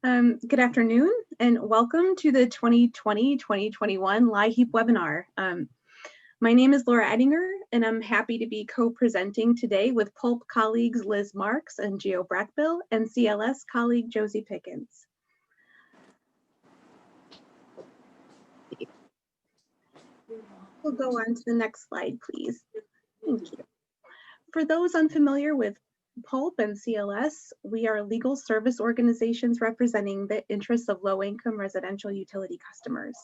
Good afternoon and welcome to the 2020-2021 LIHEAP webinar. My name is Laura Edinger and I'm happy to be co-presenting today with PULP colleagues Liz Marx and Gio Brackbill and CLS colleague Josie Pickens. We'll go on to the next slide, please. Thank you. For those unfamiliar with PULP and CLS, we are legal service organizations representing the interests of low-income residential utility customers.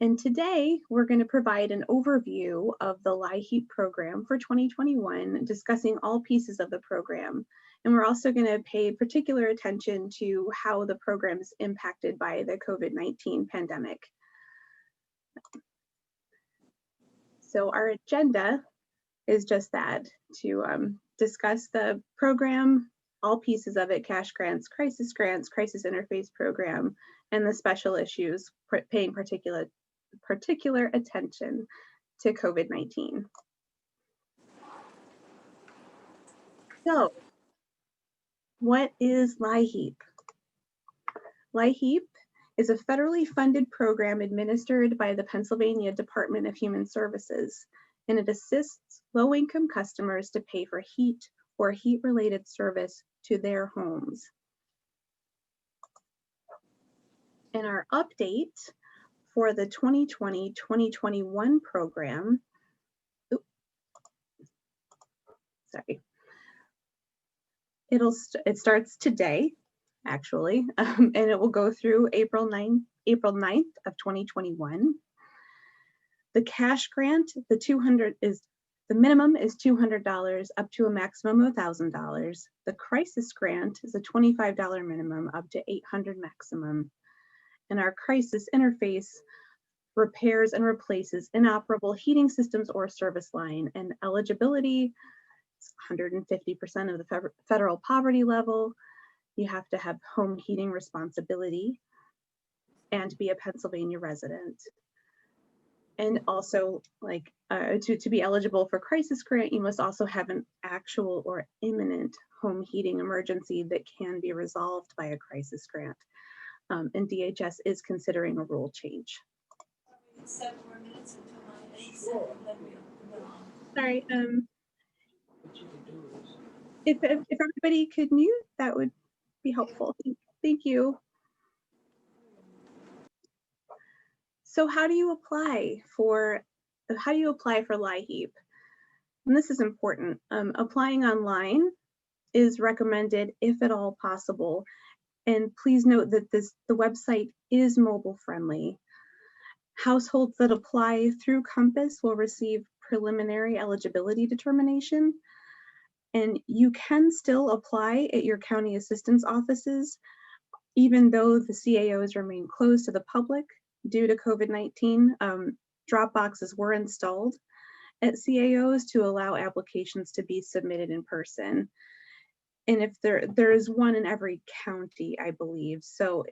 And today, we're going to provide an overview of the LIHEAP program for 2021, discussing all pieces of the program. And we're also going to pay particular attention to how the program is impacted by the COVID-19 pandemic. So our agenda is just that, to discuss the program, all pieces of it, cash grants, crisis interface program, and the special issues paying particular attention to COVID-19. So, what is LIHEAP? LIHEAP is a federally funded program administered by the Pennsylvania Department of Human Services, and it assists low-income customers to pay for heat or heat-related service to their homes. And our update for the 2020-2021 program, it starts today, actually, and it will go through April 9th of 2021. The cash grant, the minimum is $200 up to a maximum of $1,000. The crisis grant is a $25 minimum up to $800 maximum. And our crisis interface repairs and replaces inoperable heating systems or service line, and eligibility is 150% of the federal poverty level. You have to have home heating responsibility and be a Pennsylvania resident. And also, like to be eligible for crisis grant, you must also have an actual or imminent home heating emergency that can be resolved by a crisis grant. And DHS is considering a rule change. 7 more minutes until 9:87, then we'll Sorry, if everybody could mute, that would be helpful. Thank you. So how do you apply for LIHEAP? And this is important. Applying online is recommended if at all possible. And please note that the website is mobile friendly. Households that apply through Compass will receive preliminary eligibility determination. And you can still apply at your county assistance offices, even though the CAOs remain closed to the public due to COVID-19. Drop boxes were installed at CAOs to allow applications to be submitted in person. And if there is one in every county, I believe. So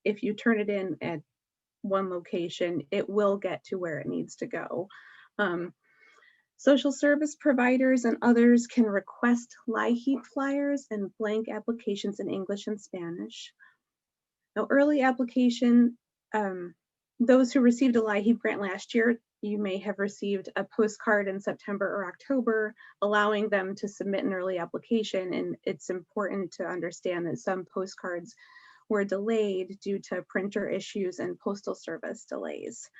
if you turn it in at one location, it will get to where it needs to go. Social service providers and others can request LIHEAP flyers and blank applications in English and Spanish. Now, early application, those who received a LIHEAP grant last year, you may have received a postcard in September or October, allowing them to submit an early application. And it's important to understand that some postcards were delayed due to printer issues and postal service delays.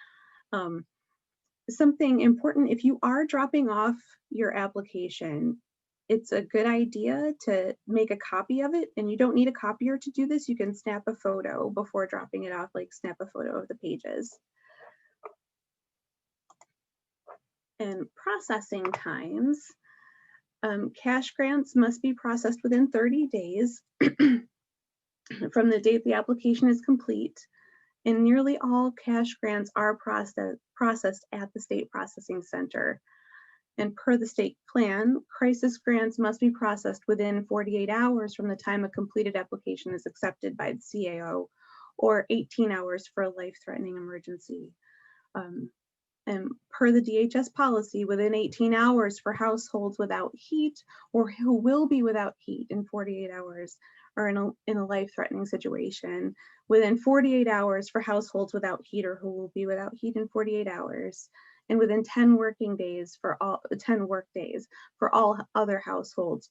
Something important, if you are dropping off your application, it's a good idea to make a copy of it, and you don't need a copier to do this. You can snap a photo before dropping it off, like snap a photo of the pages. And processing times, cash grants must be processed within 30 days from the date the application is complete. And nearly all cash grants are processed at the state processing center. And per the state plan, crisis grants must be processed within 48 hours from the time a completed application is accepted by the CAO, or 18 hours for a life-threatening emergency. And per the DHS policy, within 18 hours for households without heat or who will be without heat in 48 hours, are in a life-threatening situation. Within 48 hours for households without heat or who will be without heat in 48 hours, and within 10 working days for all 10 work days for all other households,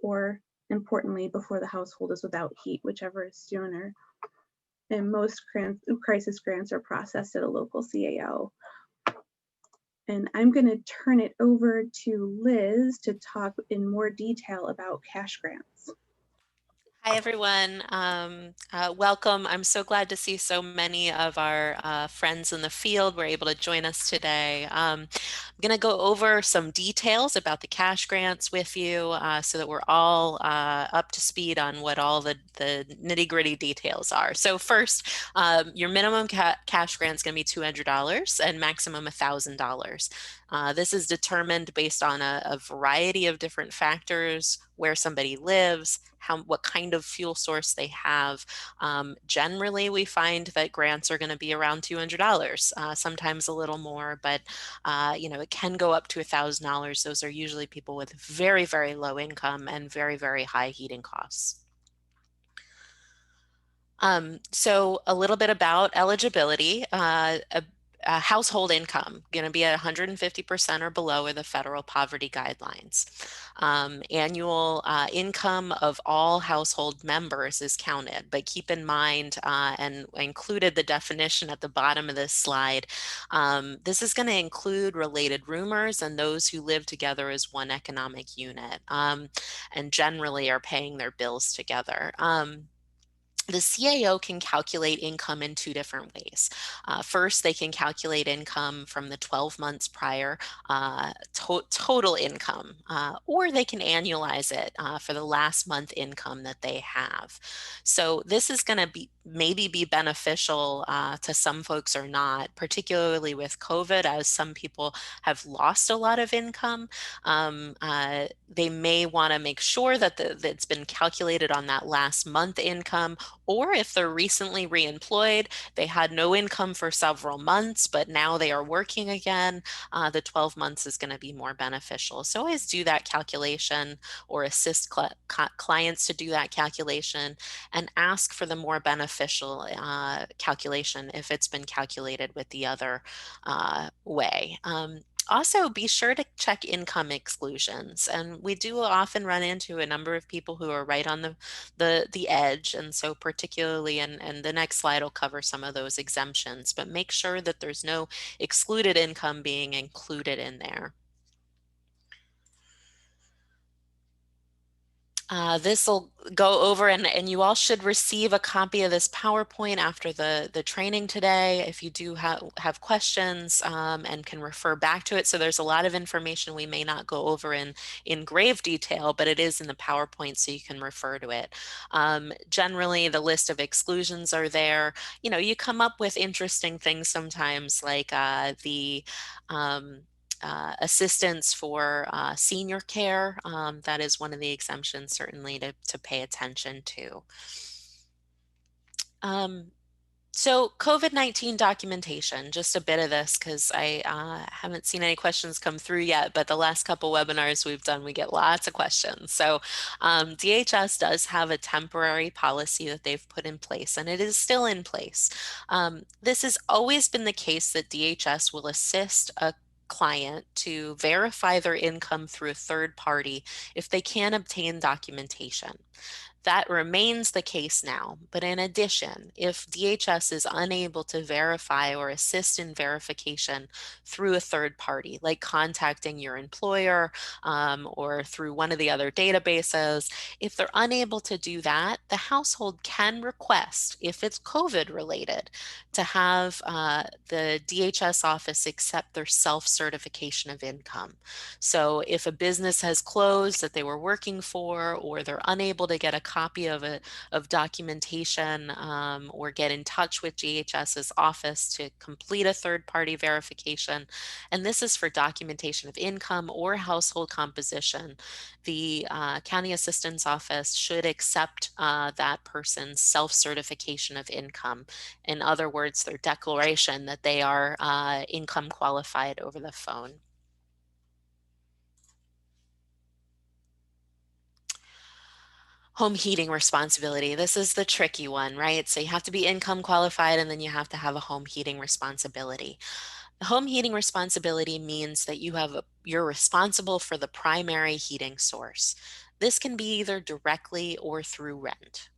or importantly, before the household is without heat, whichever is sooner. And most crisis grants are processed at a local CAO. And I'm going to turn it over to Liz to talk in more detail about cash grants. Hi, everyone. Welcome. I'm so glad to see so many of our friends in the field were able to join us today. I'm going to go over some details about the cash grants with you so that we're all up to speed on what all the nitty-gritty details are. So first, your minimum cash grant is going to be $200 and maximum $1,000. This is determined based on a variety of different factors: where somebody lives, what kind of fuel source they have. Generally, we find that grants are going to be around $200, sometimes a little more, but it can go up to $1,000. Those are usually people with very, very low income and very, very high heating costs. So a little bit about eligibility. Household income going to be at 150% or below are the federal poverty guidelines. Annual income of all household members is counted, but keep in mind, and I included the definition at the bottom of this slide, this is going to include related roomers and those who live together as one economic unit, and generally are paying their bills together. The CAO can calculate income in two different ways. First, they can calculate income from the 12 months prior, total income, or they can annualize it for the last month income that they have. So this is going to maybe be beneficial to some folks or not, particularly with COVID, as some people have lost a lot of income. They may want to make sure that it's been calculated on that last month income, or if they're recently reemployed, they had no income for several months, but now they are working again, the 12 months is going to be more beneficial. So always do that calculation or assist clients to do that calculation and ask for the more beneficial calculation if it's been calculated with the other way. Also, be sure to check income exclusions. And we do often run into a number of people who are right on the edge. And so particularly, and the next slide will cover some of those exemptions, but make sure that there's no excluded income being included in there. This will go over, and you all should receive a copy of this PowerPoint after the training today if you do have questions, and can refer back to it. So there's a lot of information we may not go over in grave detail, but it is in the PowerPoint, so you can refer to it. Generally, the list of exclusions are there. You come up with interesting things sometimes, like the assistance for senior care. That is one of the exemptions certainly to pay attention to. So COVID-19 documentation, just a bit of this because I haven't seen any questions come through yet, but the last couple webinars we've done, we get lots of questions. So DHS does have a temporary policy that they've put in place, and it is still in place. This has always been the case that DHS will assist a client to verify their income through a third party if they can obtain documentation. That remains the case now, but in addition, if DHS is unable to verify or assist in verification through a third party, like contacting your employer or through one of the other databases, if they're unable to do that, the household can request, if it's COVID related, to have the DHS office accept their self-certification of income. So if a business has closed that they were working for, or they're unable to get a copy of documentation or get in touch with DHS's office to complete a third-party verification, and this is for documentation of income or household composition, the county assistance office should accept that person's self-certification of income. In other words, their declaration that they are income qualified over the phone. Home heating responsibility. This is the tricky one, right? So you have to be income qualified and then you have to have a home heating responsibility. The home heating responsibility means that you're responsible for the primary heating source. This can be either directly or through rent.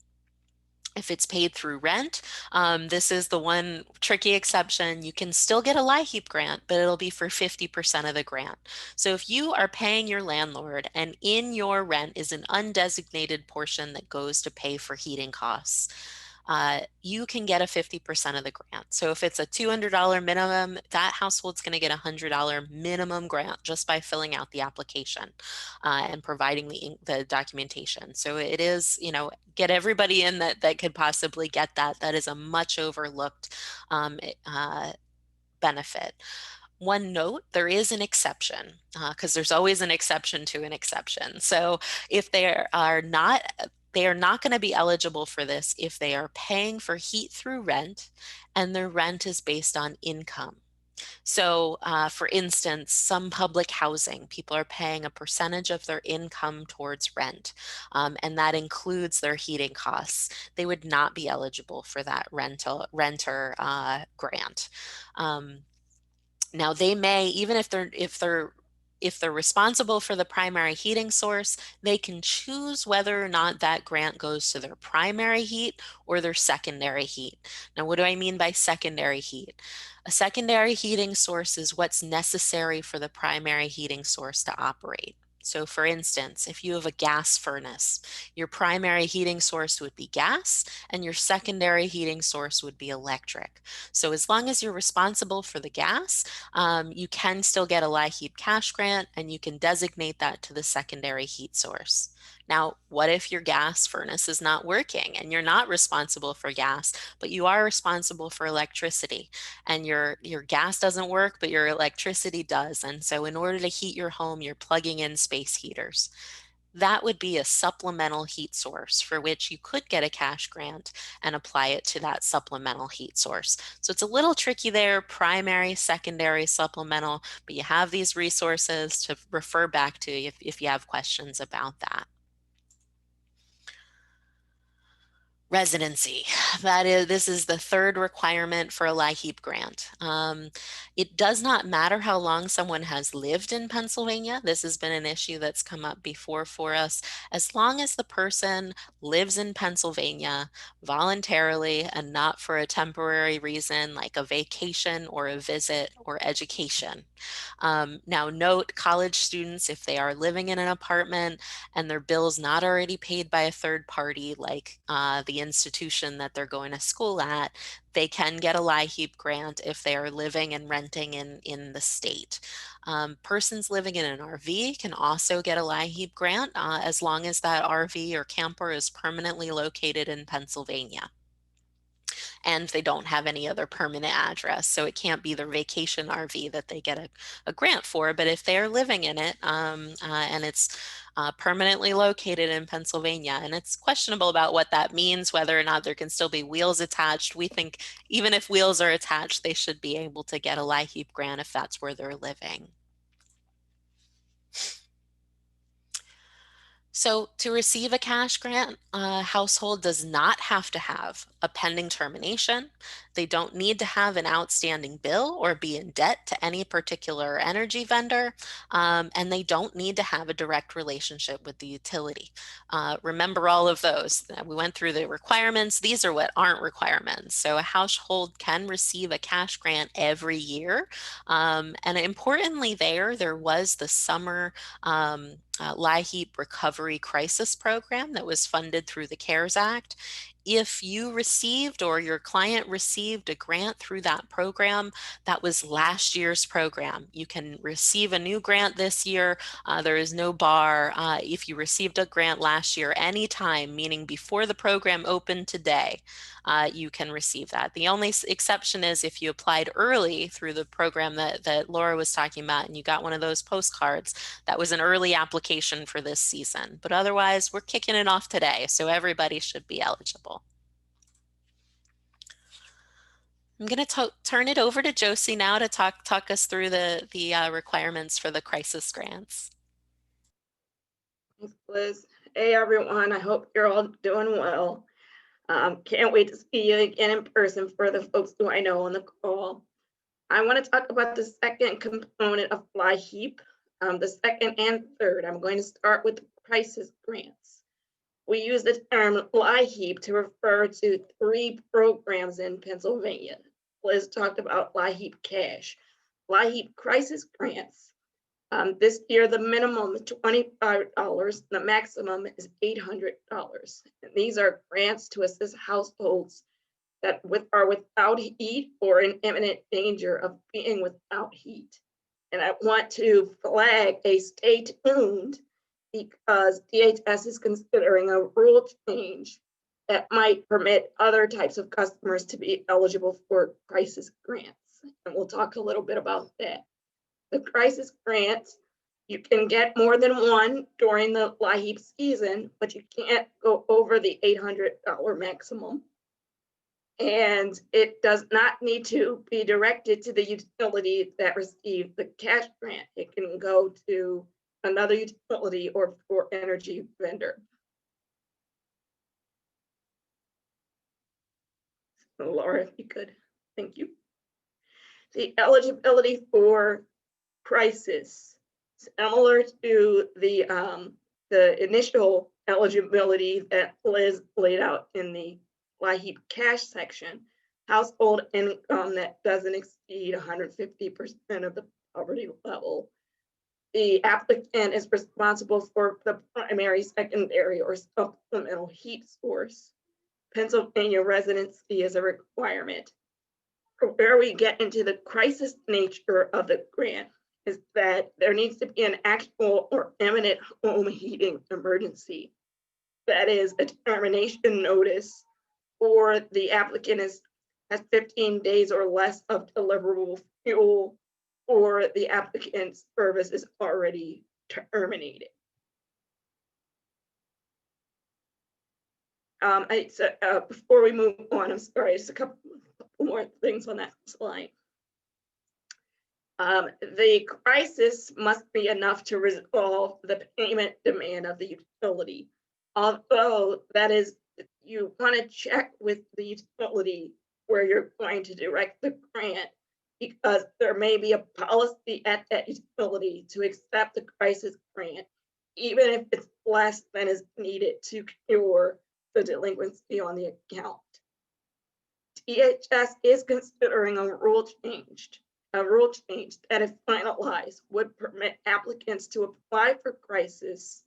If it's paid through rent, this is the one tricky exception. You can still get a LIHEAP grant, but it'll be for 50% of the grant. So if you are paying your landlord and in your rent is an undesignated portion that goes to pay for heating costs, you can get a 50% of the grant. So if it's a $200 minimum, that household's going to get a $100 minimum grant just by filling out the application and providing the documentation. So it is, get everybody in that could possibly get that. That is a much overlooked benefit. One note, there is an exception because there's always an exception to an exception. So if they are not going to be eligible for this if they are paying for heat through rent and their rent is based on income. So for instance, some public housing, people are paying a percentage of their income towards rent, and that includes their heating costs. They would not be eligible for that renter grant. Now they may, even if they're responsible for the primary heating source, they can choose whether or not that grant goes to their primary heat or their secondary heat. Now, what do I mean by secondary heat? A secondary heating source is what's necessary for the primary heating source to operate. So for instance, if you have a gas furnace, your primary heating source would be gas and your secondary heating source would be electric. So as long as you're responsible for the gas, you can still get a LIHEAP cash grant and you can designate that to the secondary heat source. Now, what if your gas furnace is not working and you're not responsible for gas, but you are responsible for electricity and your gas doesn't work, but your electricity does. And so in order to heat your home, you're plugging in space heaters. That would be a supplemental heat source for which you could get a cash grant and apply it to that supplemental heat source. So it's a little tricky there, primary, secondary, supplemental, but you have these resources to refer back to if you have questions about that. Residency. This is the third requirement for a LIHEAP grant. It does not matter how long someone has lived in Pennsylvania. This has been an issue that's come up before for us. As long as the person lives in Pennsylvania voluntarily and not for a temporary reason like a vacation or a visit or education. Now note, college students, if they are living in an apartment and their bill's not already paid by a third party like the institution that they're going to school at, they can get a LIHEAP grant if they are living and renting in the state. Persons living in an RV can also get a LIHEAP grant as long as that RV or camper is permanently located in Pennsylvania and they don't have any other permanent address. So it can't be their vacation RV that they get a grant for, but if they're living in it and it's permanently located in Pennsylvania, and it's questionable about what that means, whether or not there can still be wheels attached. We think even if wheels are attached, they should be able to get a LIHEAP grant if that's where they're living. So to receive a cash grant, a household does not have to have a pending termination. They don't need to have an outstanding bill or be in debt to any particular energy vendor, and they don't need to have a direct relationship with the utility. Remember all of those. We went through the requirements. These are what aren't requirements. So a household can receive a cash grant every year. And importantly there was the summer LIHEAP Recovery Crisis Program that was funded through the CARES Act. If you received or your client received a grant through that program, that was last year's program. You can receive a new grant this year. There is no bar. If you received a grant last year anytime, meaning before the program opened today, you can receive that. The only exception is if you applied early through the program that Laura was talking about and you got one of those postcards, that was an early application for this season. But otherwise, we're kicking it off today, so everybody should be eligible. I'm going to turn it over to Josie now to talk us through the requirements for the crisis grants. Thanks, Liz. Hey everyone, I hope you're all doing well. Can't wait to see you again in person for the folks who I know on the call. I want to talk about the second component of LIHEAP, the second and third. I'm going to start with the crisis grants. We use the term LIHEAP to refer to 3 programs in Pennsylvania. Liz talked about LIHEAP Cash. LIHEAP Crisis Grants. This year, the minimum is $25, the maximum is $800. And these are grants to assist households that are without heat or in imminent danger of being without heat. And I want to flag a stay tuned because DHS is considering a rule change that might permit other types of customers to be eligible for crisis grants. And we'll talk a little bit about that. The crisis grants, you can get more than one during the LIHEAP season, but you can't go over the $800 maximum. And it does not need to be directed to the utility that received the cash grant. It can go to another utility or energy vendor. So Laura, if you could, thank you. The eligibility for crisis, similar to the initial eligibility that Liz laid out in the LIHEAP cash section, household income that doesn't exceed 150% of the poverty level. The applicant is responsible for the primary, secondary, or supplemental heat source. Pennsylvania residency is a requirement. Where we get into the crisis nature of the grant is that there needs to be an actual or imminent home heating emergency. That is a termination notice, or the applicant has 15 days or less of deliverable fuel, or the applicant's service is already terminated. Before we move on, I'm sorry, just a couple more things on that slide. The crisis must be enough to resolve the payment demand of the utility. Although that is, you want to check with the utility where you're going to direct the grant, because there may be a policy at that utility to accept the crisis grant, even if it's less than is needed to cure the delinquency on the account. DHS is considering a rule change that, if finalized, would permit applicants to apply for crisis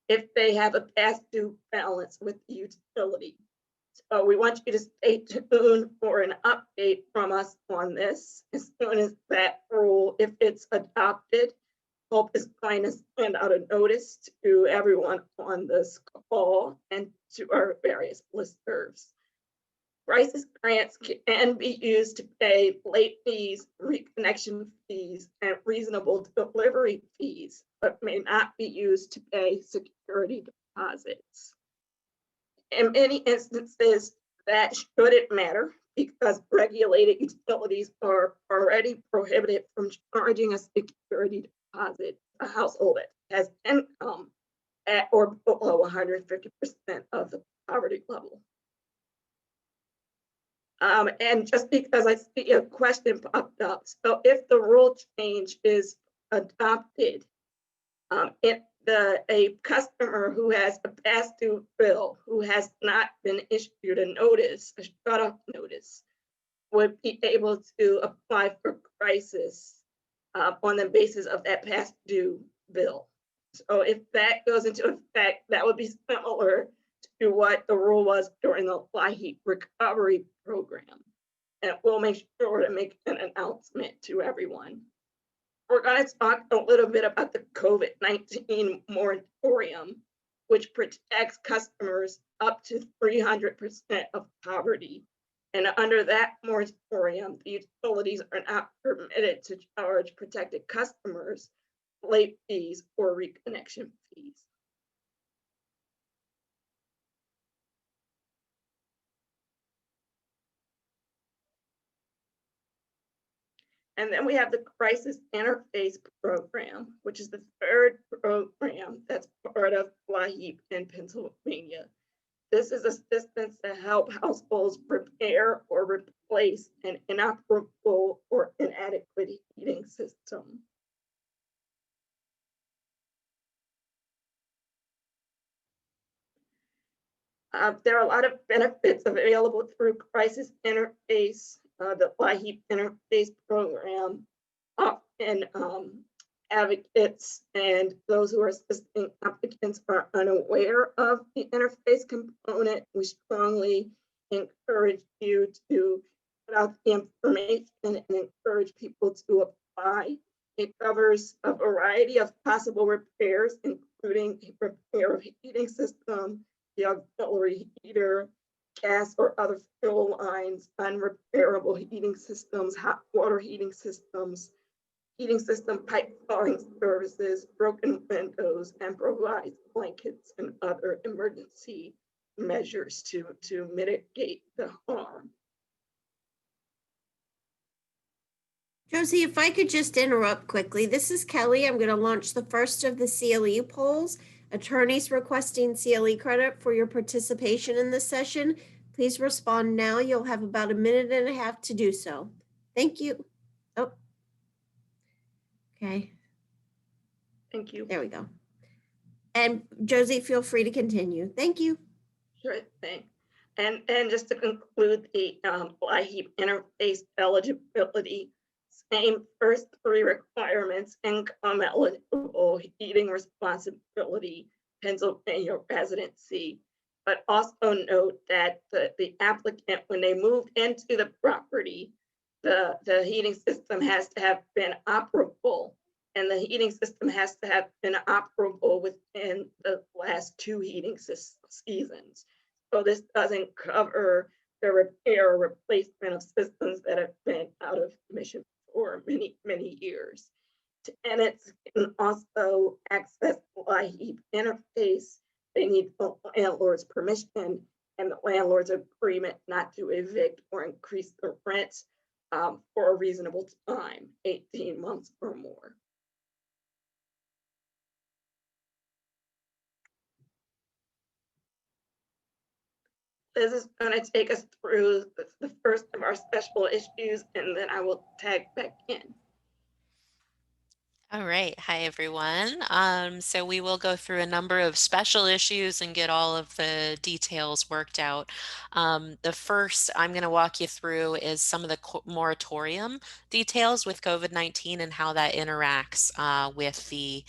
if they have a past due balance with the utility. So we want you to stay tuned for an update from us on this. As soon as that rule, if it's adopted, PULP is going to send out a notice to everyone on this call and to our various listservs. Crisis grants can be used to pay late fees, reconnection fees, and reasonable delivery fees, but may not be used to pay security deposits. In many instances, that shouldn't matter because regulated utilities are already prohibited from charging a security deposit a household that has income at or below 150% of the poverty level. And just because I see a question popped up, so if the rule change is adopted, a customer who has a past due bill, who has not been issued a notice, a shut-off notice, would be able to apply for crisis on the basis of that past due bill. So if that goes into effect, that would be similar to what the rule was during the LIHEAP recovery program. And we'll make sure to make an announcement to everyone. We're going to talk a little bit about the COVID-19 moratorium, which protects customers up to 300% of poverty. And under that moratorium, the utilities are not permitted to charge protected customers late fees or reconnection fees. And then we have the Crisis Interface Program, which is the third program that's part of LIHEAP in Pennsylvania. This is assistance to help households repair or replace an inoperable or inadequate heating system. There are a lot of benefits available through Crisis Interface, the LIHEAP Interface Program. Often advocates and those who are assisting applicants are unaware of the interface component. We strongly encourage you to put out the information and encourage people to apply. It covers a variety of possible repairs, including repair of heating system, the auxiliary heater, gas or other fuel lines, unrepairable heating systems, hot water heating systems, heating system pipe thawing services, broken windows, and provides blankets and other emergency measures to mitigate the harm. Josie, if I could just interrupt quickly. This is Kelly. I'm going to launch the first of the CLE polls. Attorneys requesting CLE credit for your participation in this session, please respond now. You'll have about a minute and a half to do so. Thank you. Oh, okay. Thank you. There we go. And Josie, feel free to continue. Thank you. Sure thing. And just to conclude the LIHEAP interface eligibility, same first three requirements: income eligible, heating responsibility, Pennsylvania residency. But also note that the applicant, when they moved into the property, the heating system has to have been operable, and the heating system has to have been operable within the last 2 heating seasons. So this doesn't cover the repair or replacement of systems that have been out of commission for many, many years. Tenants can also access the LIHEAP interface. They need the landlord's permission and the landlord's agreement not to evict or increase the rent for a reasonable time, 18 months or more. This is going to take us through the first of our special issues, and then I will tag back in. All right. Hi, everyone. So we will go through a number of special issues and get all of the details worked out. The first I'm going to walk you through is some of the moratorium details with COVID-19 and how that interacts with the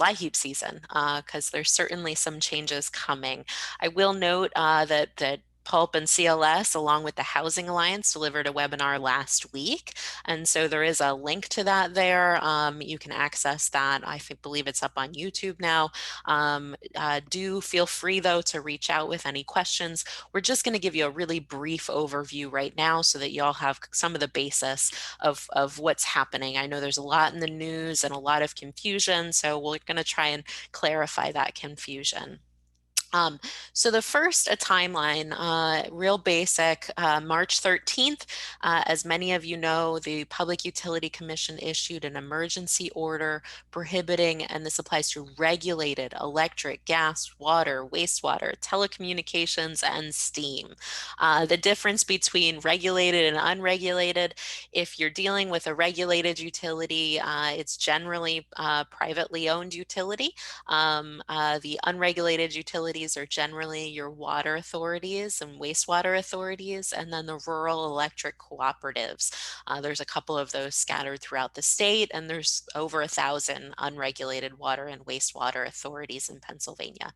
LIHEAP season, because there's certainly some changes coming. I will note that PULP and CLS, along with the Housing Alliance, delivered a webinar last week. And so there is a link to that there. You can access that. I believe it's up on YouTube now. Do feel free, though, to reach out with any questions. We're just going to give you a really brief overview right now so that you all have some of the basis of what's happening. I know there's a lot in the news and a lot of confusion, so we're going to try and clarify that confusion. So the first, a timeline, real basic, March 13th, as many of you know, the Public Utility Commission issued an emergency order prohibiting, and this applies to regulated electric, gas, water, wastewater, telecommunications, and steam. The difference between regulated and unregulated: if you're dealing with a regulated utility, it's generally a privately owned utility. The unregulated utilities are generally your water authorities and wastewater authorities, and then the rural electric cooperatives. There's a couple of those scattered throughout the state, and there's over 1,000 unregulated water and wastewater authorities in Pennsylvania.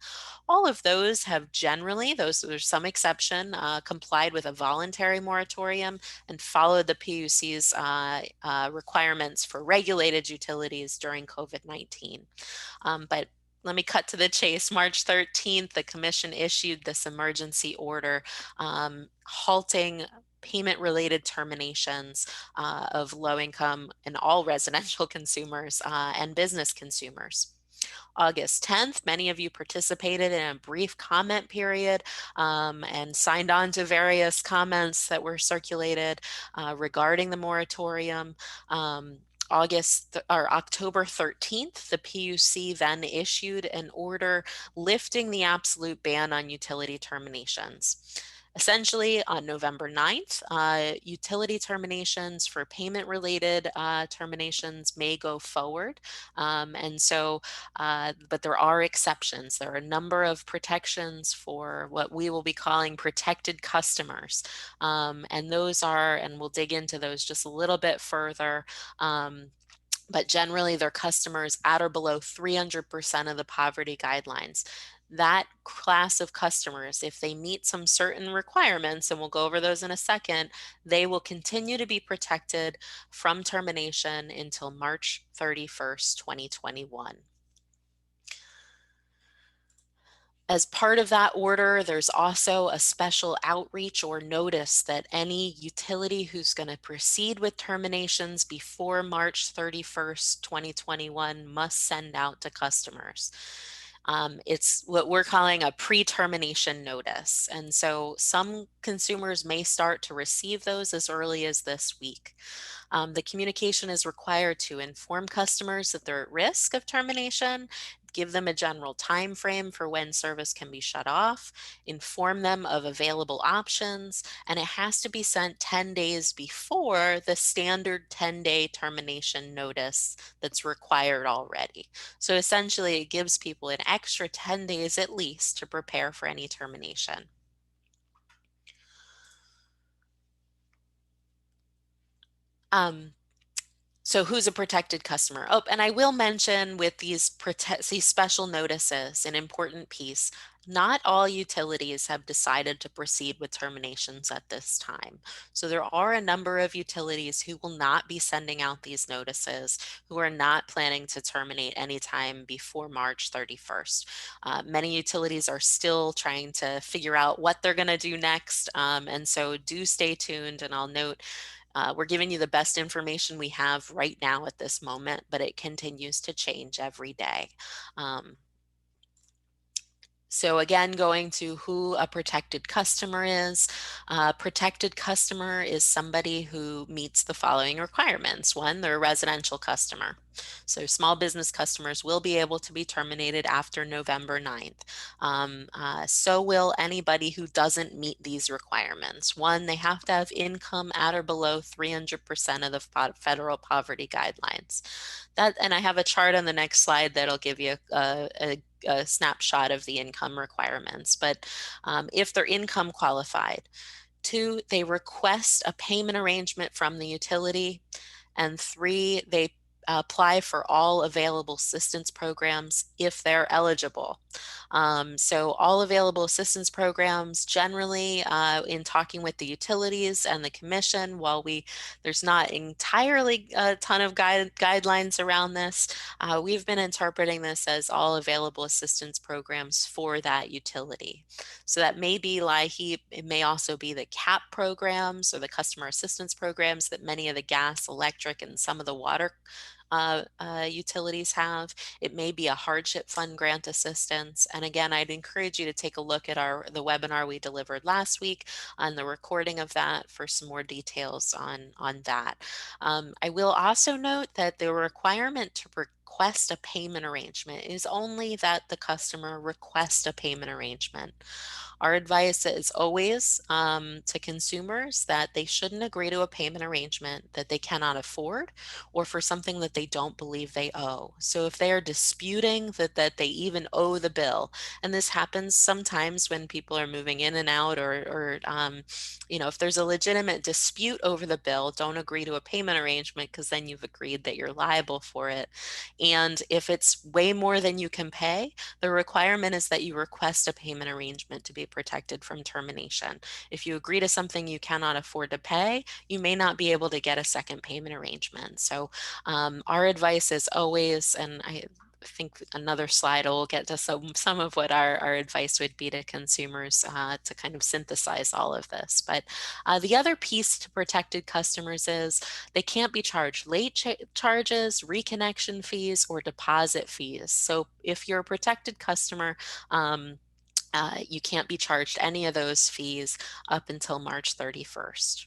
All of those have generally, there's some exception, complied with a voluntary moratorium and followed the PUC's requirements for regulated utilities during COVID-19. But let me cut to the chase. March 13th, the commission issued this emergency order halting payment-related terminations of low-income and all residential consumers and business consumers. August 10th, many of you participated in a brief comment period and signed on to various comments that were circulated regarding the moratorium. October 13th, the PUC then issued an order lifting the absolute ban on utility terminations. Essentially, on November 9th, utility terminations for payment-related terminations may go forward. But there are exceptions. There are a number of protections for what we will be calling protected customers. And those are, and we'll dig into those just a little bit further. But generally they're customers at or below 300% of the poverty guidelines. That class of customers, if they meet some certain requirements, and we'll go over those in a second, they will continue to be protected from termination until March 31st, 2021. As part of that order, there's also a special outreach or notice that any utility who's going to proceed with terminations before March 31st, 2021 must send out to customers. It's what we're calling a pre-termination notice. And so some consumers may start to receive those as early as this week. The communication is required to inform customers that they're at risk of termination, give them a general time frame for when service can be shut off, inform them of available options, and it has to be sent 10 days before the standard 10-day termination notice that's required already. So essentially, it gives people an extra 10 days at least to prepare for any termination. So who's a protected customer? Oh, and I will mention with these special notices, an important piece, not all utilities have decided to proceed with terminations at this time. So there are a number of utilities who will not be sending out these notices, who are not planning to terminate anytime before March 31st. Many utilities are still trying to figure out what they're going to do next. And so do stay tuned, and I'll note we're giving you the best information we have right now at this moment, but it continues to change every day. So again, going to who a protected customer is. Protected customer is somebody who meets the following requirements. One, they're a residential customer. So small business customers will be able to be terminated after November 9th. So will anybody who doesn't meet these requirements. One, they have to have income at or below 300% of the federal poverty guidelines. And I have a chart on the next slide that'll give you a snapshot of the income requirements. But if they're income qualified, 2, they request a payment arrangement from the utility, and 3, they apply for all available assistance programs if they're eligible. So all available assistance programs, generally in talking with the utilities and the commission, while there's not entirely a ton of guidelines around this, we've been interpreting this as all available assistance programs for that utility. So that may be LIHEAP, it may also be the CAP programs or the customer assistance programs that many of the gas, electric, and some of the water utilities have. It may be a hardship fund grant assistance. And again, I'd encourage you to take a look at the webinar we delivered last week on the recording of that for some more details on that. I will also note that the requirement to request a payment arrangement is only that the customer request a payment arrangement. Our advice is always to consumers that they shouldn't agree to a payment arrangement that they cannot afford or for something that they don't believe they owe. So if they are disputing that they even owe the bill, and this happens sometimes when people are moving in and out, or if there's a legitimate dispute over the bill, don't agree to a payment arrangement because then you've agreed that you're liable for it. And if it's way more than you can pay, the requirement is that you request a payment arrangement to be protected from termination. If you agree to something you cannot afford to pay, you may not be able to get a second payment arrangement. So our advice is always, and think another slide will get to some of what our advice would be to consumers to kind of synthesize all of this. But the other piece to protected customers is they can't be charged late charges, reconnection fees, or deposit fees. So if you're a protected customer, you can't be charged any of those fees up until March 31st.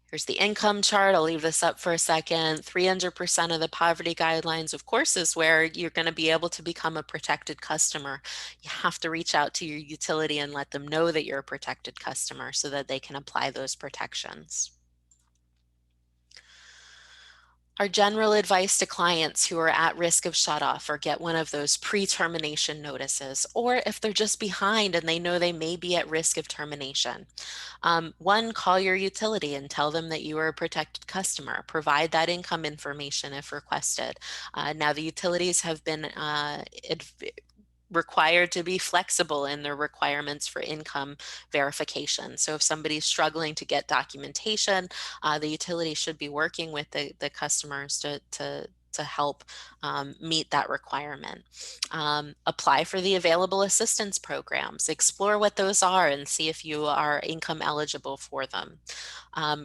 Here's the income chart. I'll leave this up for a second. 300% of the poverty guidelines, of course, is where you're going to be able to become a protected customer. You have to reach out to your utility and let them know that you're a protected customer so that they can apply those protections. Our general advice to clients who are at risk of shutoff or get one of those pre-termination notices, or if they're just behind and they know they may be at risk of termination. One, call your utility and tell them that you are a protected customer. Provide that income information if requested. Now, the utilities have been required to be flexible in their requirements for income verification. So if somebody's struggling to get documentation, the utility should be working with the customers to help meet that requirement. Apply for the available assistance programs. Explore what those are and see if you are income eligible for them.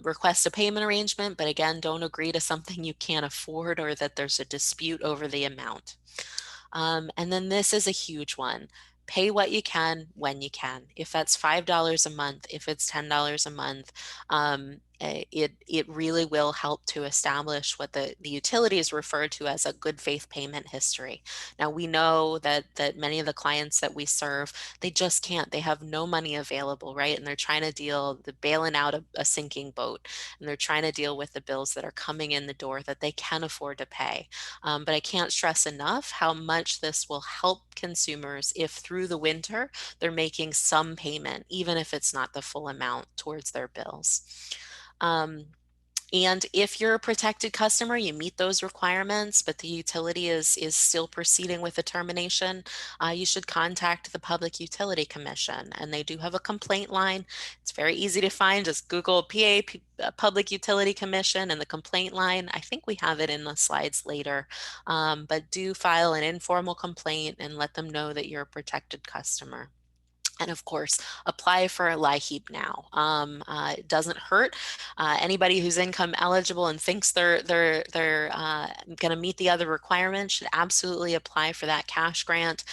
Request a payment arrangement, but again, don't agree to something you can't afford or that there's a dispute over the amount. And then this is a huge one. Pay what you can when you can. If that's $5 a month, if it's $10 a month, it really will help to establish what the utilities refer to as a good faith payment history. Now we know that many of the clients that we serve, they just can't. They have no money available, right? And they're trying to bailing out a sinking boat, and they're trying to deal with the bills that are coming in the door that they can afford to pay. But I can't stress enough how much this will help consumers if through the winter they're making some payment, even if it's not the full amount towards their bills. And if you're a protected customer, you meet those requirements, but the utility is still proceeding with the termination, you should contact the Public Utility Commission, and they do have a complaint line. It's very easy to find. Just Google PA Public Utility Commission and the complaint line. I think we have it in the slides later, but do file an informal complaint and let them know that you're a protected customer. And of course, apply for a LIHEAP now. It doesn't hurt. Anybody who's income eligible and thinks they're going to meet the other requirements should absolutely apply for that cash grant.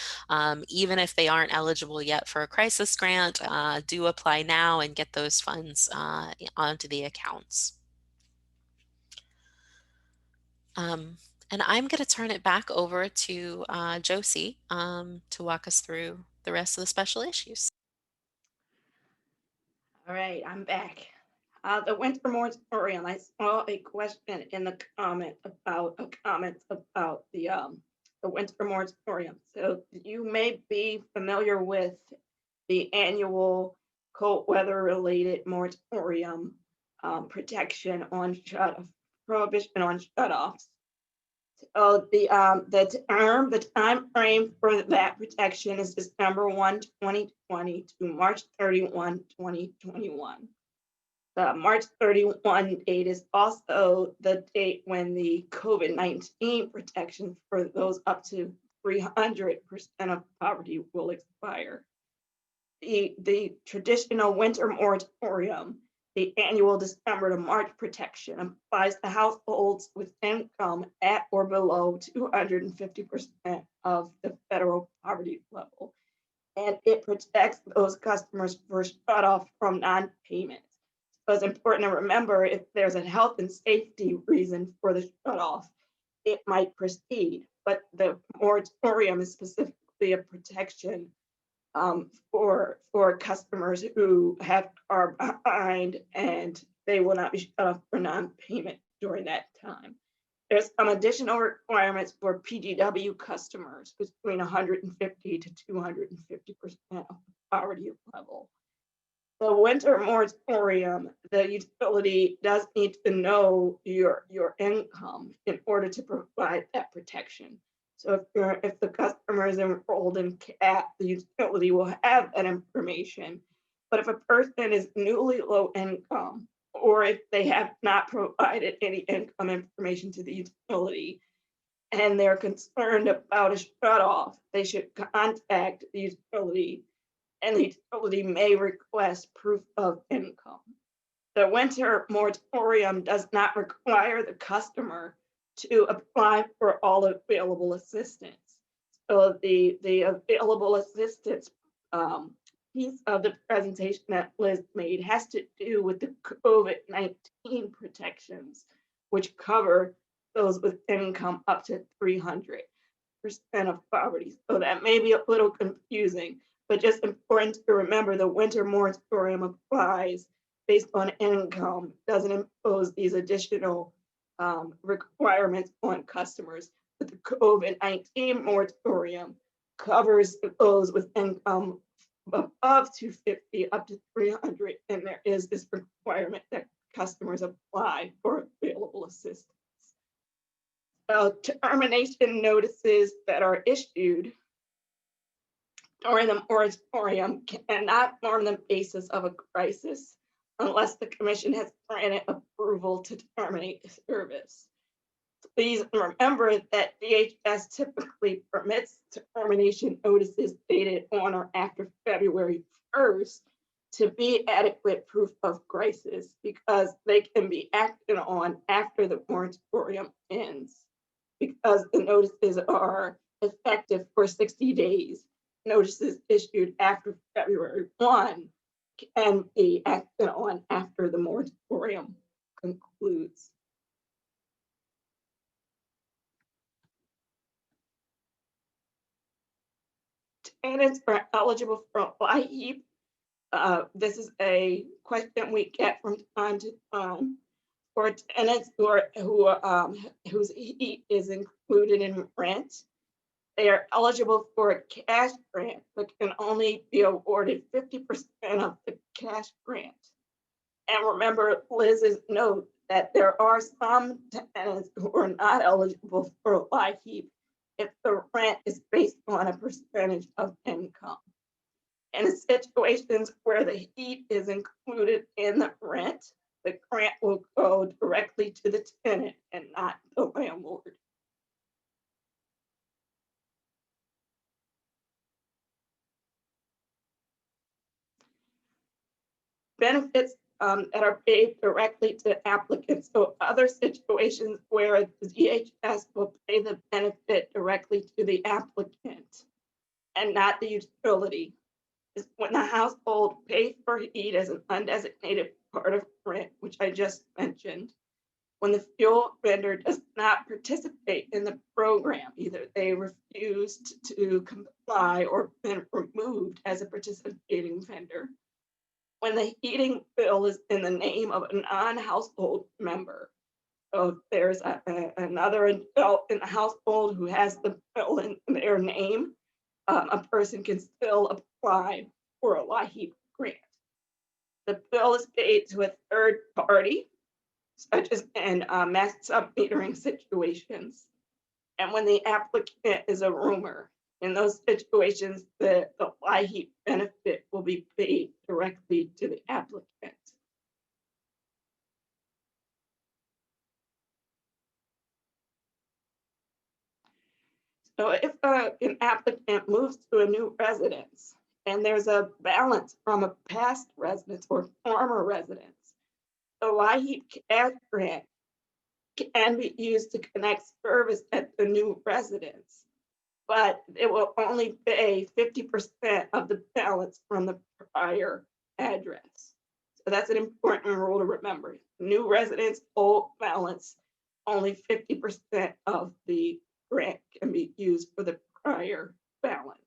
Even if they aren't eligible yet for a crisis grant, do apply now and get those funds onto the accounts. And I'm going to turn it back over to Josie to walk us through the rest of the special issues. All right, I'm back. The winter moratorium. I saw a question in the comment about the winter moratorium. So you may be familiar with the annual cold weather related moratorium protection on prohibition on shutoffs. So the time frame for that protection is December 1, 2020 to March 31, 2021. The March 31 date is also the date when the COVID-19 protection for those up to 300% of poverty will expire. The traditional winter moratorium, the annual December to March protection, applies to households with income at or below 250% of the federal poverty level. And it protects those customers for shut off from non-payment. So it's important to remember, if there's a health and safety reason for the shut off, it might proceed, but the moratorium is specifically a protection for customers who are behind and they will not be shut off for non-payment during that time. There's some additional requirements for PGW customers between 150 to 250% of the poverty level. The winter moratorium, the utility does need to know your income in order to provide that protection. So if the customer is enrolled in CAP, the utility will have that information. But if a person is newly low income, or if they have not provided any income information to the utility, and they're concerned about a shut-off, they should contact the utility, and the utility may request proof of income. The winter moratorium does not require the customer to apply for all available assistance. So the available assistance piece of the presentation that Liz made has to do with the COVID-19 protections, which cover those with income up to 300% of poverty. So that may be a little confusing, but just important to remember the winter moratorium applies based on income, doesn't impose these additional requirements on customers. But the COVID-19 moratorium covers those with income above 250 up to 300, and there is this requirement that customers apply for available assistance. Termination notices that are issued during the moratorium cannot form the basis of a crisis unless the commission has granted approval to terminate the service. Please remember that DHS typically permits termination notices dated on or after February 1st to be adequate proof of crisis because they can be acted on after the moratorium ends. Because the notices are effective for 60 days, notices issued after February 1 can be acted on after the moratorium concludes. Tenants are eligible for LIHEAP. This is a question we get from time to time for tenants whose heat is included in rent. They are eligible for a cash grant, but can only be awarded 50% of the cash grant. And remember Liz's note that there are some tenants who are not eligible for LIHEAP if the rent is based on a percentage of income. And in situations where the heat is included in the rent, the grant will go directly to the tenant and not the landlord. Benefits that are paid directly to applicants. So other situations where the DHS will pay the benefit directly to the applicant and not the utility is when the household pays for heat as an undesignated part of rent, which I just mentioned. When the fuel vendor does not participate in the program, either they refused to comply or been removed as a participating vendor. When the heating bill is in the name of a non-household member. So if there's another adult in the household who has the bill in their name, a person can still apply for a LIHEAP grant. The bill is paid to a third party, such as in mass submetering situations. And when the applicant is a roomer, in those situations, the LIHEAP benefit will be paid directly to the applicant. So if an applicant moves to a new residence and there's a balance from a past residence or former residence, the LIHEAP cash grant can be used to connect service at the new residence, but it will only pay 50% of the balance from the prior address. So that's an important rule to remember. New residence, old balance, only 50% of the grant can be used for the prior balance.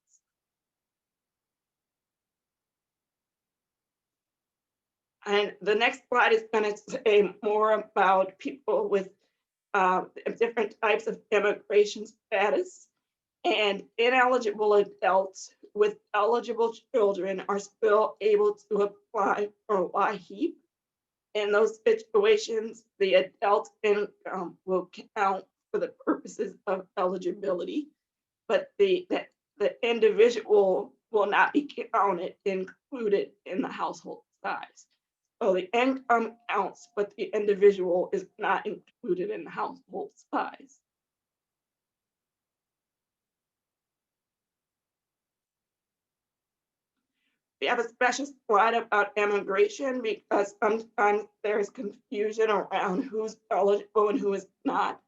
And the next slide is going to say more about people with different types of immigration status. And ineligible adults with eligible children are still able to apply for LIHEAP. In those situations, the adult income will count for the purposes of eligibility, but the individual will not be included in the household size. So the income counts, but the individual is not included in the household size. We have a special slide about immigration because sometimes there's confusion around who's eligible and who is not.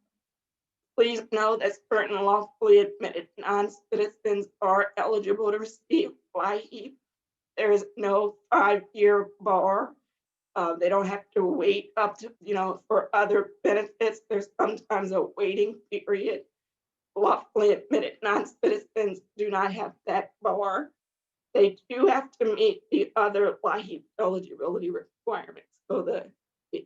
Please know that certain lawfully admitted non-citizens are eligible to receive LIHEAP. There is no 5-year bar. They don't have to wait up to, for other benefits. There's sometimes a waiting period. Lawfully admitted non-citizens do not have that bar. They do have to meet the other LIHEAP eligibility requirements. So the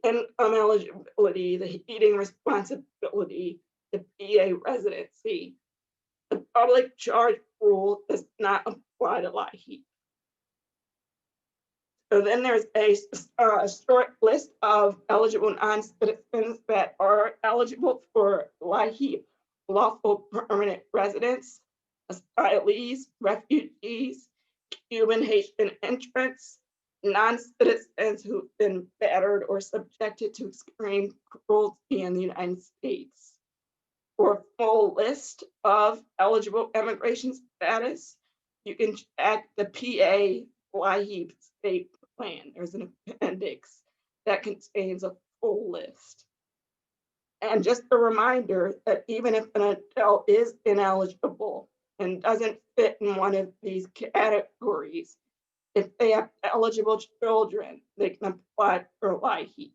income eligibility, the heating responsibility, the PA residency. The public charge rule does not apply to LIHEAP. So then there's a short list of eligible non-citizens that are eligible for LIHEAP: lawful permanent residents, asylees, refugees, Cuban Haitian entrants, non-citizens who've been battered or subjected to extreme cruelty in the United States. For a full list of eligible immigration status, you can check the PA LIHEAP state plan. There's an appendix that contains a full list. And just a reminder that even if an adult is ineligible and doesn't fit in one of these categories, if they have eligible children, they can apply for LIHEAP.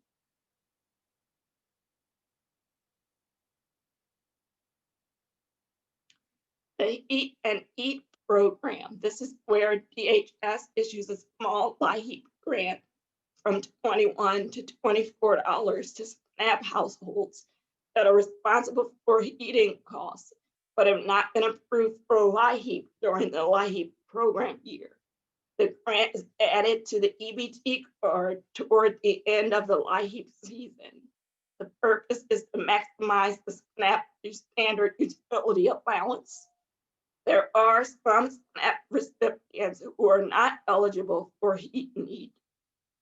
The Eat and Eat program. This is where DHS issues a small LIHEAP grant from $21 to $24 to SNAP households that are responsible for heating costs, but have not been approved for LIHEAP during the LIHEAP program year. The grant is added to the EBT card toward the end of the LIHEAP season. The purpose is to maximize the SNAP standard utility allowance. There are some SNAP recipients who are not eligible for heat and eat.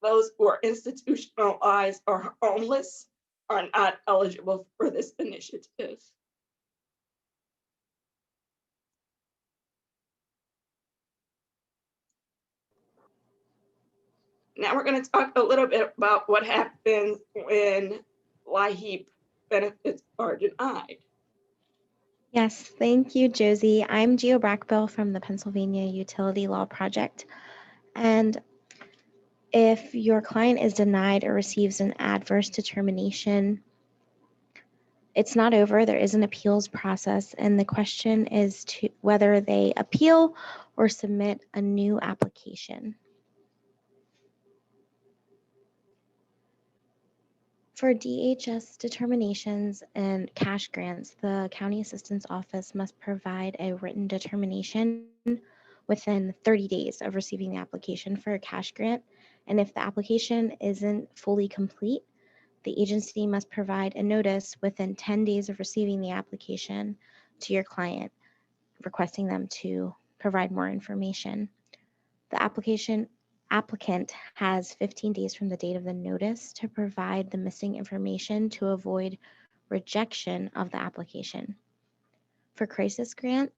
Those who are institutionalized or homeless are not eligible for this initiative. Now we're going to talk a little bit about what happens when LIHEAP benefits are denied. Yes, thank you, Josie. I'm Geo Brackbill from the Pennsylvania Utility Law Project. And if your client is denied or receives an adverse determination, it's not over. There is an appeals process, and the question is whether they appeal or submit a new application. For DHS determinations and cash grants, the County Assistance Office must provide a written determination within 30 days of receiving the application for a cash grant. And if the application isn't fully complete, the agency must provide a notice within 10 days of receiving the application to your client, requesting them to provide more information. The applicant has 15 days from the date of the notice to provide the missing information to avoid rejection of the application. For crisis grant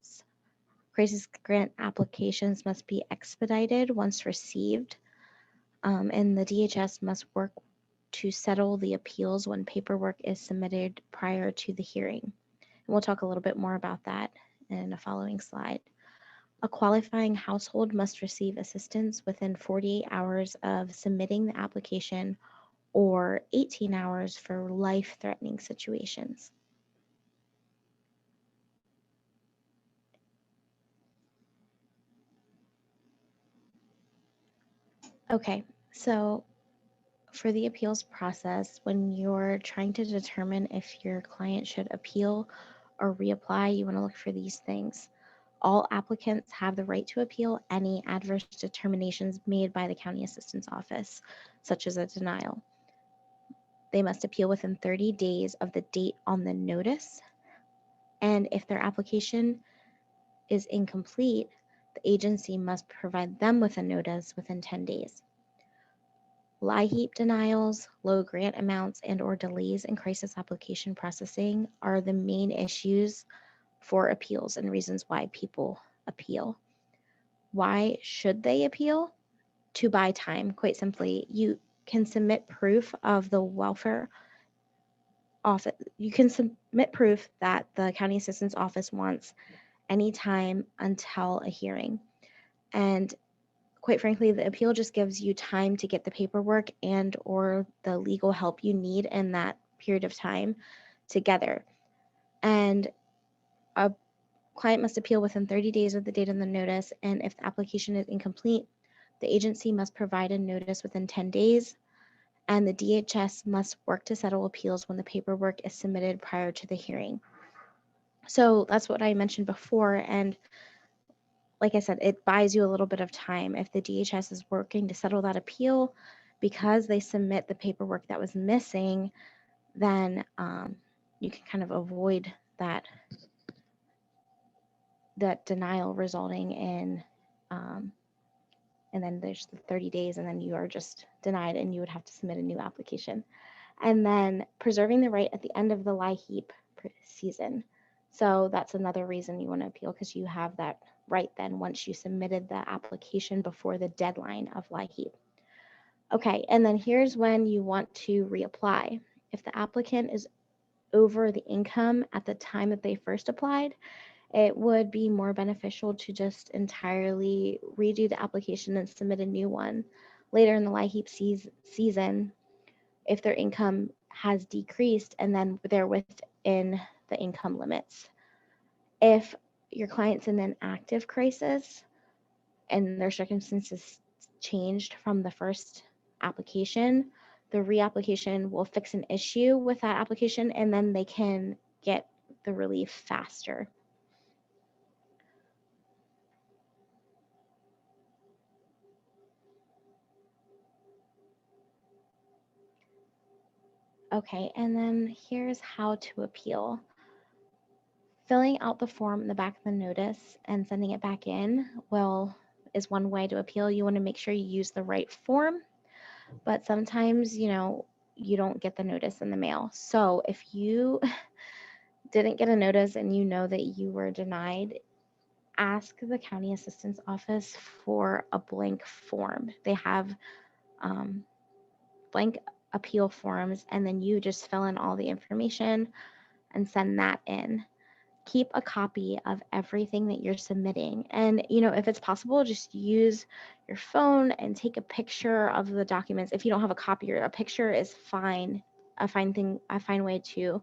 applications must be expedited once received, and the DHS must work to settle the appeals when paperwork is submitted prior to the hearing. And we'll talk a little bit more about that in a following slide. A qualifying household must receive assistance within 48 hours of submitting the application or 18 hours for life-threatening situations. Okay, so for the appeals process, when you're trying to determine if your client should appeal or reapply, you want to look for these things. All applicants have the right to appeal any adverse determinations made by the County Assistance Office, such as a denial. They must appeal within 30 days of the date on the notice. And if their application is incomplete, the agency must provide them with a notice within 10 days. LIHEAP denials, low grant amounts, and/or delays in crisis application processing are the main issues for appeals and reasons why people appeal. Why should they appeal? to buy time, quite simply. You can submit proof of the welfare office. You can submit proof that the county assistance office wants any time until a hearing. And quite frankly, the appeal just gives you time to get the paperwork and or the legal help you need in that period of time together. And a client must appeal within 30 days of the date of the notice, and if the application is incomplete, the agency must provide a notice within 10 days, and the DHS must work to settle appeals when the paperwork is submitted prior to the hearing. So that's what I mentioned before, and like I said, it buys you a little bit of time. If the DHS is working to settle that appeal because they submit the paperwork that was missing, then you can kind of avoid that denial resulting in, and then there's the 30 days and then you are just denied and you would have to submit a new application. And then preserving the right at the end of the LIHEAP season. So that's another reason you want to appeal, because you have that right then once you submitted the application before the deadline of LIHEAP. Okay, and then here's when you want to reapply. If the applicant is over the income at the time that they first applied, it would be more beneficial to just entirely redo the application and submit a new one later in the LIHEAP season if their income has decreased and then they're within the income limits. If your client's in an active crisis and their circumstances changed from the first application, the reapplication will fix an issue with that application and then they can get the relief faster. Okay, and then here's how to appeal. Filling out the form in the back of the notice and sending it back in is one way to appeal. You want to make sure you use the right form, but sometimes, you don't get the notice in the mail. So if you didn't get a notice and you know that you were denied, ask the county assistance office for a blank form. They have blank appeal forms, and then you just fill in all the information and send that in. Keep a copy of everything that you're submitting. And, if it's possible, just use your phone and take a picture of the documents. If you don't have a copy, or a picture is fine. A fine way to,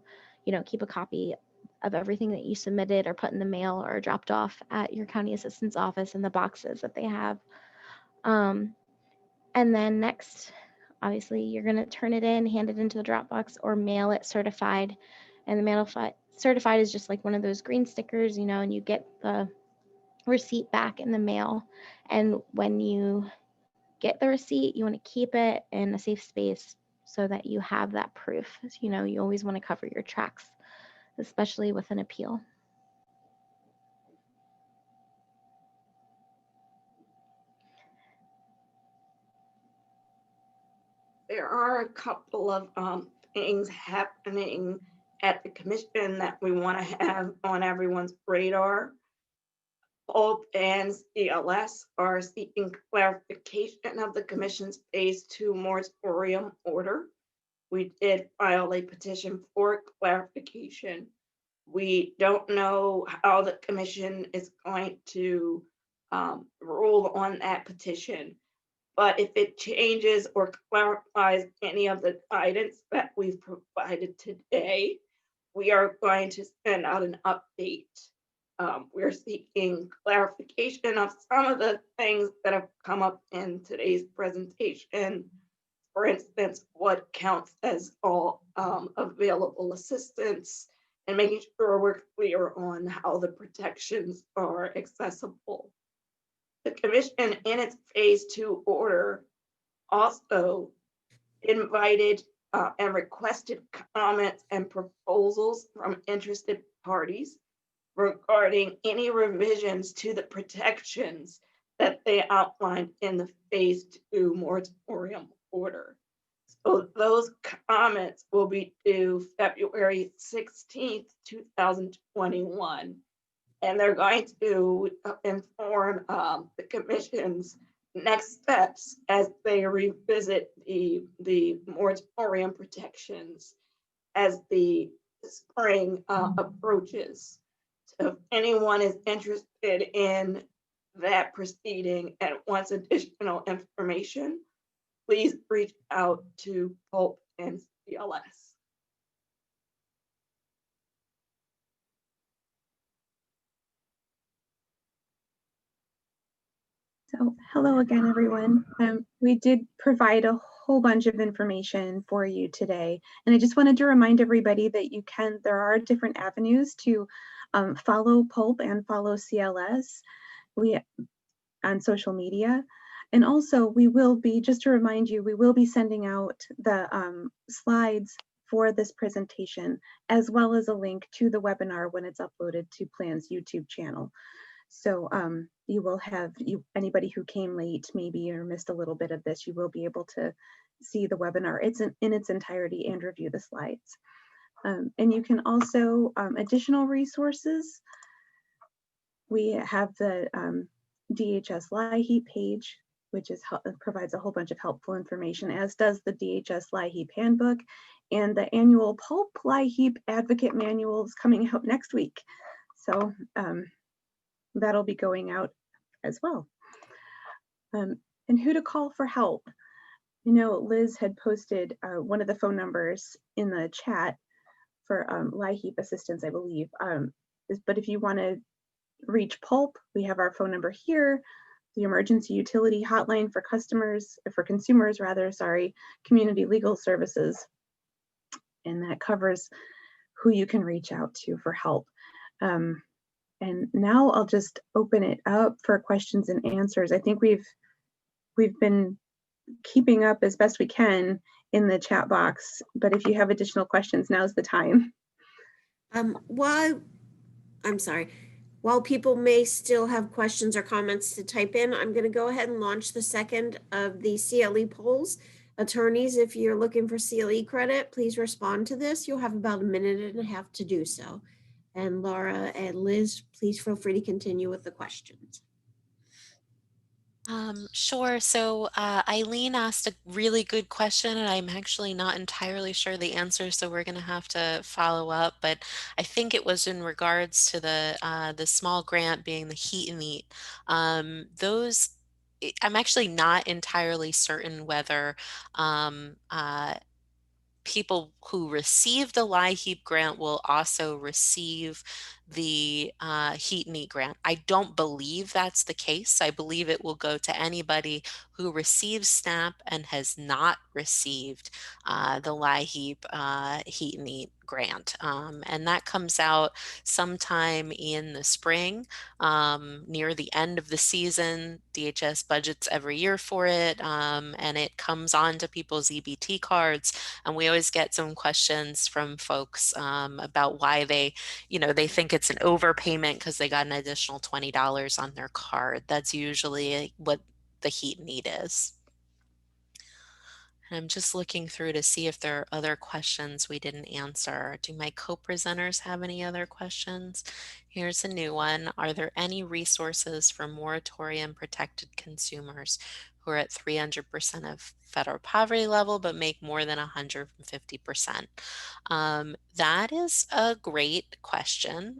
keep a copy of everything that you submitted or put in the mail or dropped off at your county assistance office in the boxes that they have. And then next, obviously, you're going to turn it in, hand it into the Dropbox, or mail it certified. And the certified is just like one of those green stickers, and you get the receipt back in the mail. And when you get the receipt, you want to keep it in a safe space so that you have that proof. You always want to cover your tracks, especially with an appeal. There are a couple of things happening at the commission that we want to have on everyone's radar. PULP and CLS are seeking clarification of the commission's phase 2 moratorium order. We did file a petition for clarification. We don't know how the commission is going to rule on that petition. But if it changes or clarifies any of the guidance that we've provided today, we are going to send out an update. We're seeking clarification of some of the things that have come up in today's presentation. For instance, what counts as all available assistance, and making sure we're clear on how the protections are accessible. The commission, in its phase 2 order, also invited and requested comments and proposals from interested parties regarding any revisions to the protections that they outlined in the phase 2 moratorium order. So those comments will be due February 16th, 2021. And they're going to inform the commission's next steps as they revisit the moratorium protections as the spring approaches. So if anyone is interested in that proceeding and wants additional information, please reach out to PULP and CLS. So hello again, everyone. We did provide a whole bunch of information for you today. And I just wanted to remind everybody that there are different avenues to follow PULP and follow CLS on social media. And also we will be, just to remind you, we will be sending out the slides for this presentation, as well as a link to the webinar when it's uploaded to Plan's YouTube channel. So you will have, anybody who came late maybe or missed a little bit of this, you will be able to see the webinar in its entirety and review the slides. And you can also, additional resources, we have the DHS LIHEAP page, which provides a whole bunch of helpful information, as does the DHS LIHEAP handbook, and the annual PULP LIHEAP Advocate Manual is coming out next week. So that'll be going out as well. And who to call for help. You know, Liz had posted one of the phone numbers in the chat for LIHEAP assistance, I believe. But if you want to reach PULP, we have our phone number here, the emergency utility hotline for consumers, community legal services. And that covers who you can reach out to for help. And now I'll just open it up for questions and answers. I think we've been keeping up as best we can in the chat box, but if you have additional questions, now's the time. While people may still have questions or comments to type in, I'm going to go ahead and launch the second of the CLE polls. Attorneys, if you're looking for CLE credit, please respond to this. You'll have about a minute and a half to do so. And Laura and Liz, please feel free to continue with the questions. Sure. So Eileen asked a really good question, and I'm actually not entirely sure the answer, so we're going to have to follow up. But I think it was in regards to the small grant being the heat and eat. I'm actually not entirely certain whether people who receive the LIHEAP grant will also receive the heat and eat grant. I don't believe that's the case. I believe it will go to anybody who receives SNAP and has not received the LIHEAP heat and eat grant. And that comes out sometime in the spring, near the end of the season. DHS budgets every year for it, and it comes on to people's EBT cards. And we always get some questions from folks about why they think it's an overpayment because they got an additional $20 on their card. That's usually what the heat and eat is. And I'm just looking through to see if there are other questions we didn't answer. Do my co-presenters have any other questions? Here's a new one. Are there any resources for moratorium protected consumers who are at 300% of federal poverty level but make more than 150%? That is a great question.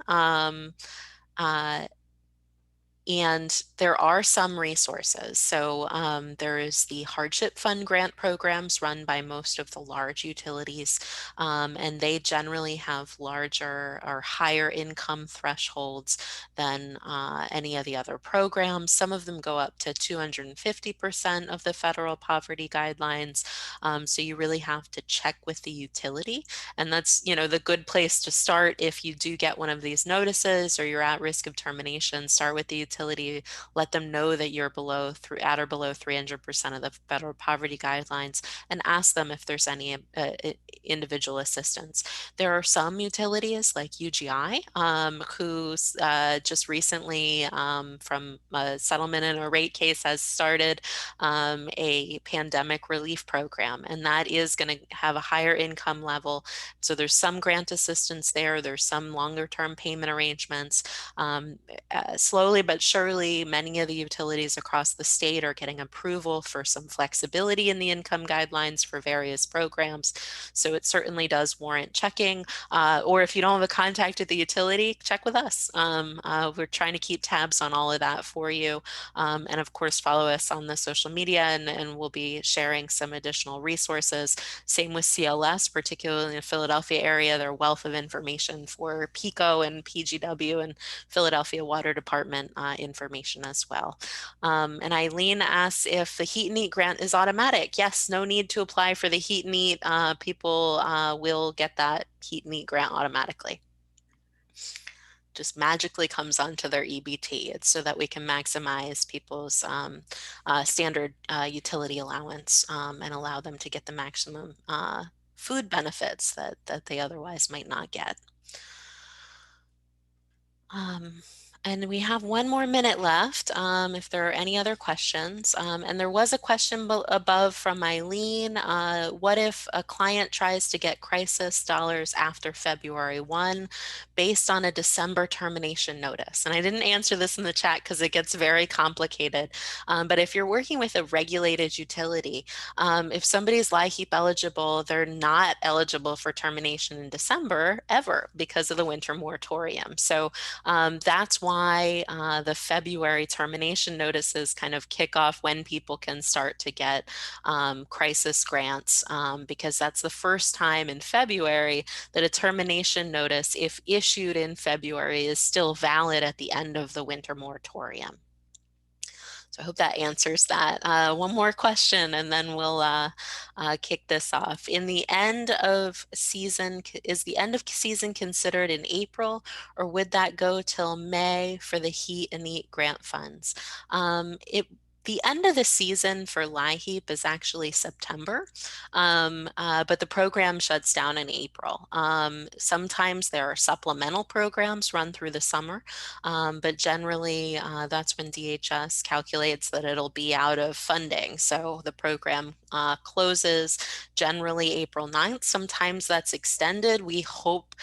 And there are some resources. So there is the hardship fund grant programs run by most of the large utilities, and they generally have larger or higher income thresholds than any of the other programs. Some of them go up to 250% of the federal poverty guidelines. So you really have to check with the utility. And that's, the good place to start if you do get one of these notices or you're at risk of termination. Start with the utility, let them know that you're at or below 300% of the federal poverty guidelines, and ask them if there's any individual assistance. There are some utilities like UGI who just recently from a settlement in a rate case has started a pandemic relief program, and that is going to have a higher income level. So there's some grant assistance there. There's some longer term payment arrangements. Slowly but surely many of the utilities across the state are getting approval for some flexibility in the income guidelines for various programs. So it certainly does warrant checking, or if you don't have a contact at the utility, check with us. We're trying to keep tabs on all of that for you. And of course, follow us on the social media, and we'll be sharing some additional resources. Same with CLS, particularly in the Philadelphia area, their wealth of information for PICO and PGW and Philadelphia Water Department information as well. And Eileen asks if the Heat and Eat grant is automatic. Yes, no need to apply for the Heat and Eat. People will get that Heat and Eat grant automatically. Just magically comes onto their EBT. It's so that we can maximize people's standard utility allowance and allow them to get the maximum food benefits that they otherwise might not get. And we have 1 more minute left if there are any other questions. And there was a question above from Eileen. What if a client tries to get crisis dollars after February 1 based on a December termination notice? And I didn't answer this in the chat because it gets very complicated. But if you're working with a regulated utility, if somebody's LIHEAP eligible, they're not eligible for termination in December ever because of the winter moratorium. So that's why the February termination notices kind of kick off when people can start to get crisis grants, because that's the first time in February that a termination notice, if issued in February, is still valid at the end of the winter moratorium. So I hope that answers that. One more question and then we'll kick this off. In the end of season, is the end of season considered in April, or would that go till May for the Heat and Eat grant funds? The end of the season for LIHEAP is actually September, but the program shuts down in April. Sometimes there are supplemental programs run through the summer, but generally that's when DHS calculates that it'll be out of funding. So the program closes generally April 9th. Sometimes that's extended. We hope,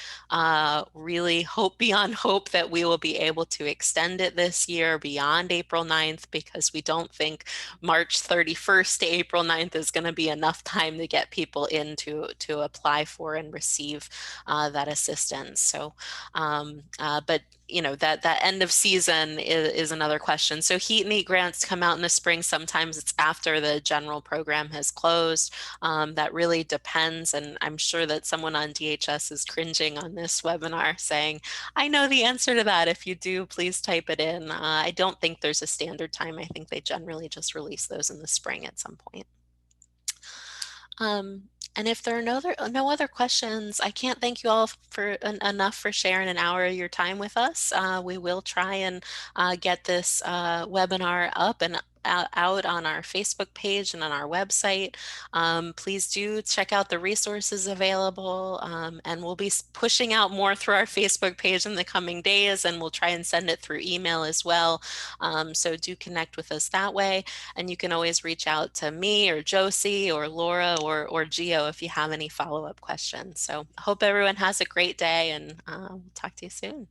really hope beyond hope, that we will be able to extend it this year beyond April 9th, because we don't think March 31st to April 9th is going to be enough time to get people in to apply for and receive that assistance. So, but you know, that end of season is another question. So Heat and Eat grants come out in the spring. Sometimes it's after the general program has closed. That really depends. And I'm sure that someone on DHS is cringing on this webinar saying, I know the answer to that. If you do, please type it in. I don't think there's a standard time. I think they generally just release those in the spring at some point. And if there are no other questions, I can't thank you all for enough for sharing an hour of your time with us. We will try and get this webinar up and out on our Facebook page and on our website. Please do check out the resources available, and we'll be pushing out more through our Facebook page in the coming days, and we'll try and send it through email as well. So do connect with us that way, and you can always reach out to me or Josie or Laura or Gio if you have any follow-up questions. So I hope everyone has a great day, and we'll talk to you soon.